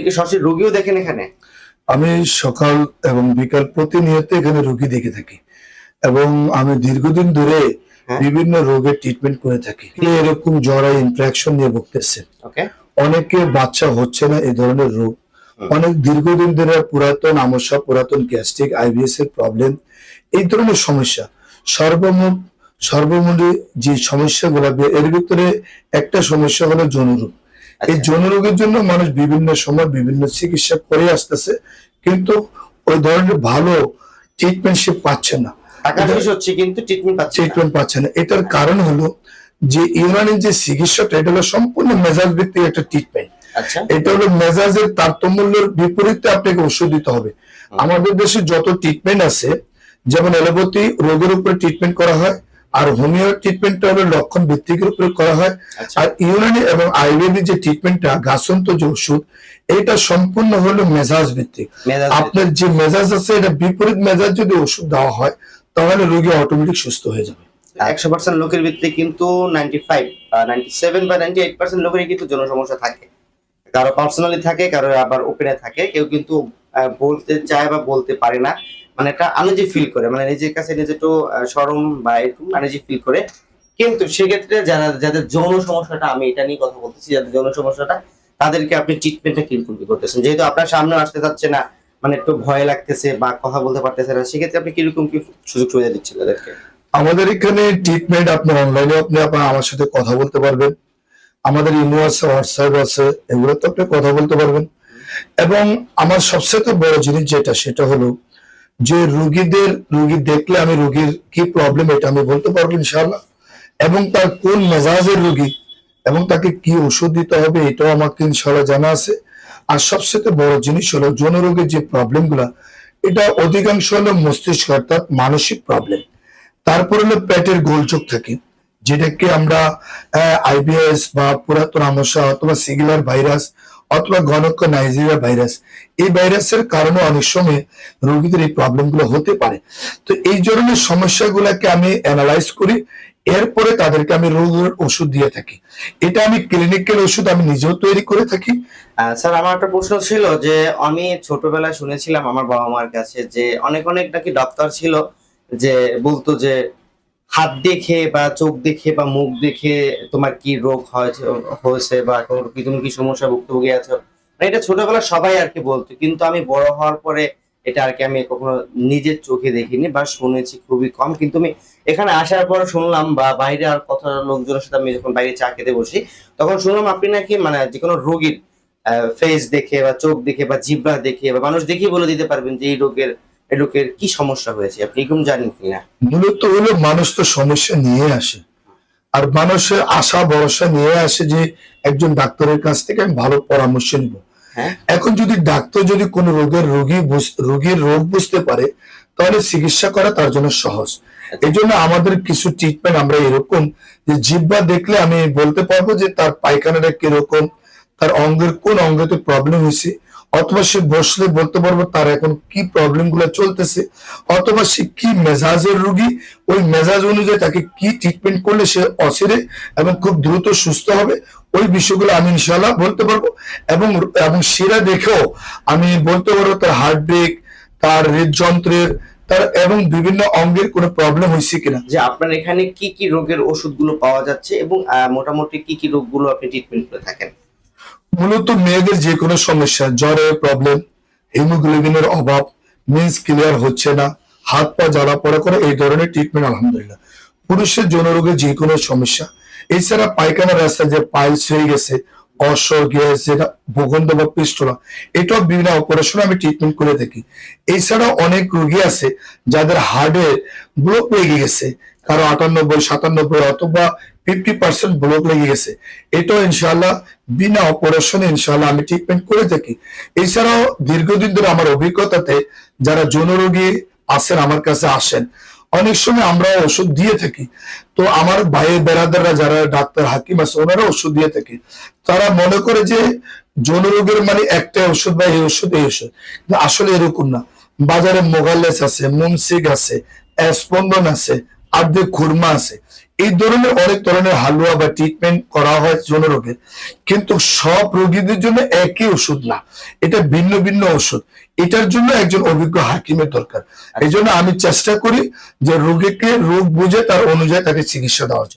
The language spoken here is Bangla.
কি সরাসরি রোগীও দেখেন এখানে? আমি সকাল এবং বিকাল প্রতিনিয়ত এখানে রোগী দেখে থাকি এবং আমি দীর্ঘদিন ধরে হ্যাঁ। বিভিন্ন রোগের ট্রিটমেন্ট করে থাকি। এরকম জ্বর ইনফেকশন নিয়ে ভুগতেছে, ওকে। অনেকে বাচ্চা হচ্ছে না এই ধরনের রোগ, অনেক দীর্ঘদিন ধরে পুরাতন আমস্যা, পুরাতন গ্যাস্ট্রিক, আইবিএস এর প্রবলেম, এই ধরনের সমস্যা। সর্বমূলে যে সমস্যাগুলো, এর ভিতরে একটা সমস্যা হলো যৌনরোগ। এই যৌনরোগের জন্য মানুষ বিভিন্ন সময় বিভিন্ন চিকিৎসা করে আসতেছে, কিন্তু ওই ধরনের ভালো ট্রিটমেন্ট সে পাচ্ছে না, টাকা শেষ হচ্ছে কিন্তু ট্রিটমেন্ট পাচ্ছে না। এটার কারণ হলো যে ইউনানি যে চিকিৎসাটা, এটা হলো সম্পূর্ণ মেজাজ ভিত্তিক একটা ট্রিটমেন্ট। আচ্ছা। এটা হলো মেজাজের তারতম্যের বিপরীতে আপনাকে ওষুধ দিতে হবে। আমাদের দেশে যত ট্রিটমেন্ট আছে, যেমন এলোপ্যাথি রোগের উপরে ট্রিটমেন্ট করা হয়, আর হোমিও ট্রিটমেন্টটা হলো লক্ষণ ভিত্তিকের উপরে করা হয়, আর ইউনানি এবং আয়ুর্বেদিক যে ট্রিটমেন্টটা, গাছন্ত যে ওষুধ, এটা সম্পূর্ণ হলো মেজাজ ভিত্তিক। আপনার যে মেজাজ আছে, এটা বিপরীত মেজাজ যদি ওষুধ দেওয়া হয়, তাহলে রোগী অটোমেটিক সুস্থ হয়ে যাবে। 100% লোকের ভিতরে কিন্তু 95 97 বা 98% লোকেরই কিন্তু যৌন সমস্যা থাকে। কারো পার্সোনালি থাকে, কারো আবার ওপেনে থাকে। কেউ কিন্তু বলতে চায় বা বলতে পারে না, মানে একটা আনইজি ফিল করে, মানে নিজের কাছে নিজে একটু শরম বা এরকম আনইজি ফিল করে। কিন্তু সেক্ষেত্রে যাদের যৌন সমস্যাটা, আমি এটা নিয়ে কথা বলতেছি, যাদের যৌন সমস্যাটা, তাদেরকে আপনি ট্রিটমেন্টটা কিরকম কি করতেছেন? যেহেতু আপনার সামনে আসতে চাচ্ছে না, মানে একটু ভয় লাগতেছে বা কথা বলতে পারতেছে না, সেক্ষেত্রে আপনি কিরকম কি সুযোগ সুবিধা দিচ্ছেন তাদেরকে? আমাদের এখানে ট্রিটমেন্ট আপনার অনলাইনে আপনি আমার সাথে কথা বলতে পারবেন, আমাদের ইমো আছে, হোয়াটসঅ্যাপ আছে, এগুলোতে আপনি কথা বলতে পারবেন। এবং আমার সবচেয়ে বড় জিনিস যেটা, সেটা হলো যে রোগী দেখলে আমি রোগীর কি প্রবলেম এটা আমি বলতে পারবো ইনশাআল্লাহ, এবং তার কোন মেজাজের রোগী এবং তাকে কি ওষুধ দিতে হবে এটাও আমাকে ইনশাআল্লাহ জানা আছে। আর সবচেয়ে বড় জিনিস হলো যৌন রোগের যে প্রবলেম গুলা, এটা অধিকাংশ হলো মস্তিষ্ক অর্থাৎ মানসিক প্রবলেম। তারপর হলো পেটের গোলযোগ থাকে, যেটাকে আমরা আইবিএস বা পুরাতন আমস্যা অথবা সিগুলার ভাইরাস অথবা ঘনক্য নাইজেরিয়া ভাইরাস, এই ভাইরাসের কারণে অনেক সময় রোগীদের এই প্রবলেম গুলো হতে পারে। তো এই ধরনের সমস্যাগুলোকে আমি অ্যানালাইজ করি, এরপরে তাদেরকে আমি রোগের ওষুধ দিয়ে থাকি। এটা আমি ক্লিনিক্যাল ওষুধ আমি নিজেও তৈরি করে থাকি। স্যার, আমার একটা প্রশ্ন ছিল যে আমি ছোটবেলায় শুনেছিলাম আমার বাবা মার কাছে যে অনেক অনেক নাকি ডক্টর ছিল যে বলতো যে হাত দেখে বা চোখ দেখে বা মুখ দেখে তোমার কি রোগ হয়েছে বা তুমি কি সমস্যা ভুক্তভোগী আছো, মানে এটা ছোটবেলা সবাই আর কি বলতো, কিন্তু আমি বড় হওয়ার পরে এটা আর কি আমি কখনো নিজের চোখে দেখিনি বা শুনেছি খুবই কম। কিন্তু আমি এখানে আসার পর শুনলাম, বা বাইরে আর কথা লোকজনের সাথে আমি যখন বাইরে চা খেতে বসি, তখন শুনলাম আপনি নাকি মানে যে কোনো রোগীর ফেস দেখে বা চোখ দেখে বা জিহ্বা দেখে বা মানুষ দেখে বলে দিতে পারবেন যে এই লোকের কি সমস্যা হয়েছে। আপনি এরকম জানেন কিনা? মূলত হলো মানুষ তো সমস্যা নিয়ে আসে, আর মানুষের আশা ভরসা নিয়ে আসে যে একজন ডাক্তারের কাছ থেকে আমি ভালো পরামর্শ নিব। এখন যদি ডাক্তার যদি কোনো রোগীর রোগ বুঝতে পারে, তাহলে চিকিৎসা করা তার জন্য সহজ। এই জন্য আমাদের কিছু ট্রিটমেন্ট আমরা এরকম যে জিহ্বা দেখলে আমি বলতে পারবো যে তার পায়খানাটা কিরকম, তার অঙ্গের কোন অঙ্গতে প্রবলেম হয়েছে, অথবা সে বসলে বলতে পারবো তার এখন কি প্রবলেম গুলো চলতেছে, অথবা সে কি মেজাজের রোগী, ওই মেজাজ অনুযায়ী তাকে কি ট্রিটমেন্ট করলে সে অচিরে এবং খুব দ্রুত সুস্থ হবে, ওই বিষয়গুলো আমি ইনশাআল্লাহ বলতে পারবো। এবং সেরা দেখেও আমি বলতে পারবো তার হার্ট ব্রেক, তার হৃদযন্ত্রের, তার এবং বিভিন্ন অঙ্গের কোনো প্রবলেম হয়েছে কিনা। যে আপনার এখানে কি কি রোগের ওষুধগুলো পাওয়া যাচ্ছে এবং মোটামুটি কি কি রোগগুলো আপনি ট্রিটমেন্ট করে থাকেন? মূলত মেয়েদের যে কোনো সমস্যা, জ্বরের প্রবলেম, হিমোগ্লোবিনের অভাব, মিন্স ক্লিয়ার হচ্ছে না, হাত পা জ্বালা পড়া করে, এই ধরনের ট্রিটমেন্ট আলহামদুলিল্লাহ। পুরুষের যৌন রোগের যে কোনো সমস্যা, এছাড়া পায়খানা রাস্তা যে পাইলস হয়ে গেছে, অর্শ, গ্যাস, যেটা ভূগন্ধ বা পিস্টলা, এটাও বিভিন্ন অপারেশন আমি ট্রিটমেন্ট করে থাকি। এছাড়া অনেক রোগী আছে যাদের হার্টে ব্লক লেগে গেছে, কারো 98, 97 অথবা 50% ব্লক লেগে গেছে, এটাও ইনশাআল্লাহ বিনা অপারেশনে ইনশাআল্লাহ আমি ট্রিটমেন্ট করে থাকি। এছাড়াও দীর্ঘদিন ধরে আমার অভিজ্ঞতাতে যারা যৌন রোগী আছেন আমার কাছে আসেন, অনেক সময় আমরা ওষুধ দিয়ে থাকি। তো আমার ভাইয়ের বেড়াদাররা যারা ডাক্তার হাকিম আছে, ওনারা ওষুধ দিয়ে থাকে। তারা মনে করে যে যৌন রোগের মানে একটা ওষুধ বা এই ওষুধ এই ওষুধ, আসলে এরকম না। বাজারে মোগালেস আছে, মুমসিক আছে, স্পন্দন আছে, আর্ধেক খুরমা আছে, এই ধরনের অনেক ধরনের হালুয়া বা ট্রিটমেন্ট করা হয় যৌন রোগের, কিন্তু সব রোগীদের জন্য একই ওষুধ না, এটা ভিন্ন ভিন্ন ওষুধ। এটার জন্য একজন অভিজ্ঞ হাকিমের দরকার। এই জন্য আমি চেষ্টা করি যে রোগীকে রোগ বুঝে তার অনুযায়ী তাকে চিকিৎসা দেওয়ার জন্য।